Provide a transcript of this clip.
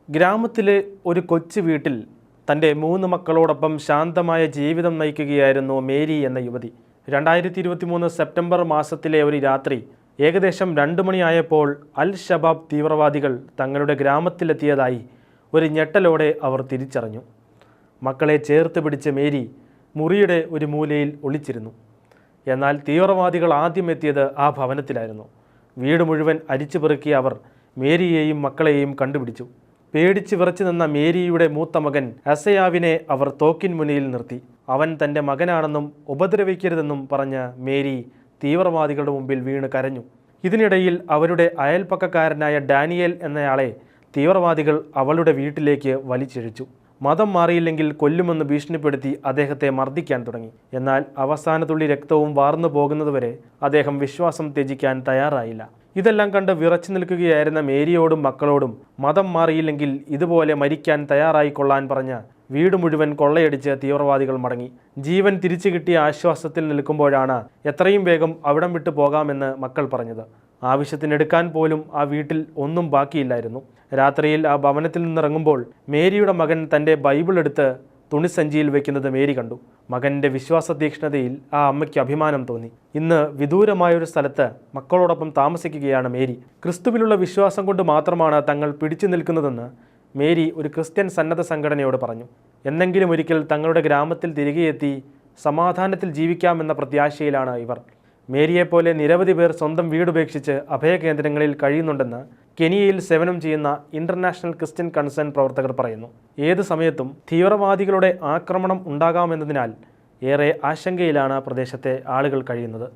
ഗ്രാമത്തിലെ ഒരു കൊച്ചു വീട്ടിൽ തൻ്റെ 3 മക്കളോടൊപ്പം ശാന്തമായ ജീവിതം നയിക്കുകയായിരുന്നു മേരി എന്ന യുവതി. 2023 സെപ്റ്റംബർ മാസത്തിലെ ഒരു രാത്രി ഏകദേശം 2 മണിയായപ്പോൾ അൽ ഷബാബ് തീവ്രവാദികൾ തങ്ങളുടെ ഗ്രാമത്തിലെത്തിയതായി ഒരു ഞെട്ടലോടെ അവർ തിരിച്ചറിഞ്ഞു. മക്കളെ ചേർത്ത് പിടിച്ച മേരി മുറിയുടെ ഒരു മൂലയിൽ ഒളിച്ചിരുന്നു. എന്നാൽ തീവ്രവാദികൾ ആദ്യം എത്തിയത് ആ ഭവനത്തിലായിരുന്നു. വീട് മുഴുവൻ അരിച്ചു പെറുക്കിയ അവർ മേരിയെയും മക്കളെയും കണ്ടുപിടിച്ചു. പേടിച്ച് വിറച്ചു നിന്ന മേരിയുടെ മൂത്ത മകൻ അസയാവിനെ അവർ തോക്കിൻ മുന്നിൽ നിർത്തി. അവൻ തൻ്റെ മകനാണെന്നും ഉപദ്രവിക്കരുതെന്നും പറഞ്ഞ മേരി തീവ്രവാദികളുടെ മുമ്പിൽ വീണ് കരഞ്ഞു. ഇതിനിടയിൽ അവരുടെ അയൽപ്പക്കക്കാരനായ ഡാനിയേൽ എന്നയാളെ തീവ്രവാദികൾ അവളുടെ വീട്ടിലേക്ക് വലിച്ചിഴച്ചു. മതം മാറിയില്ലെങ്കിൽ കൊല്ലുമെന്ന് ഭീഷണിപ്പെടുത്തി അദ്ദേഹത്തെ മർദ്ദിക്കാൻ തുടങ്ങി. എന്നാൽ അവസാനത്തുള്ളി രക്തവും വാർന്നു പോകുന്നതുവരെ അദ്ദേഹം വിശ്വാസം ത്യജിക്കാൻ തയ്യാറായില്ല. ഇതെല്ലാം കണ്ട് വിറച്ചു നിൽക്കുകയായിരുന്ന മേരിയോടും മക്കളോടും മതം മാറിയില്ലെങ്കിൽ ഇതുപോലെ മരിക്കാൻ തയ്യാറായിക്കൊള്ളാൻ പറഞ്ഞ് വീട് മുഴുവൻ കൊള്ളയടിച്ച് തീവ്രവാദികൾ മടങ്ങി. ജീവൻ തിരിച്ചു കിട്ടിയ ആശ്വാസത്തിൽ നിൽക്കുമ്പോഴാണ് എത്രയും വേഗം അവിടം വിട്ടു പോകാമെന്ന് മക്കൾ പറഞ്ഞത്. ആവശ്യത്തിനെടുക്കാൻ പോലും ആ വീട്ടിൽ ഒന്നും ബാക്കിയില്ലായിരുന്നു. രാത്രിയിൽ ആ ഭവനത്തിൽ നിന്നിറങ്ങുമ്പോൾ മേരിയുടെ മകൻ തൻ്റെ ബൈബിൾ എടുത്ത് തുണിസഞ്ചിയിൽ വയ്ക്കുന്നത് മേരി കണ്ടു. മകൻ്റെ വിശ്വാസ തീക്ഷ്ണതയിൽ ആ അമ്മയ്ക്ക് അഭിമാനം തോന്നി. ഇന്ന് വിദൂരമായൊരു സ്ഥലത്ത് മക്കളോടൊപ്പം താമസിക്കുകയാണ് മേരി. ക്രിസ്തുവിലുള്ള വിശ്വാസം കൊണ്ട് മാത്രമാണ് തങ്ങൾ പിടിച്ചു നിൽക്കുന്നതെന്ന് മേരി ഒരു ക്രിസ്ത്യൻ സന്നദ്ധ സംഘടനയോട് പറഞ്ഞു. എന്നെങ്കിലും ഒരിക്കൽ തങ്ങളുടെ ഗ്രാമത്തിൽ തിരികെ എത്തി സമാധാനത്തിൽ ജീവിക്കാമെന്ന പ്രത്യാശയിലാണ് ഇവർ. മേരിയെപ്പോലെ നിരവധി പേർ സ്വന്തം വീടുപേക്ഷിച്ച് അഭയകേന്ദ്രങ്ങളിൽ കഴിയുന്നുണ്ടെന്ന് കെനിയയിൽ സേവനം ചെയ്യുന്ന ഇന്റർനാഷണൽ ക്രിസ്ത്യൻ കൺസേൺ പ്രവർത്തകർ പറയുന്നു. ഏത് സമയത്തും തീവ്രവാദികളുടെ ആക്രമണം ഉണ്ടാകാമെന്നതിനാൽ ഏറെ ആശങ്കയിലാണ് പ്രദേശത്തെ ആളുകൾ കഴിയുന്നത്.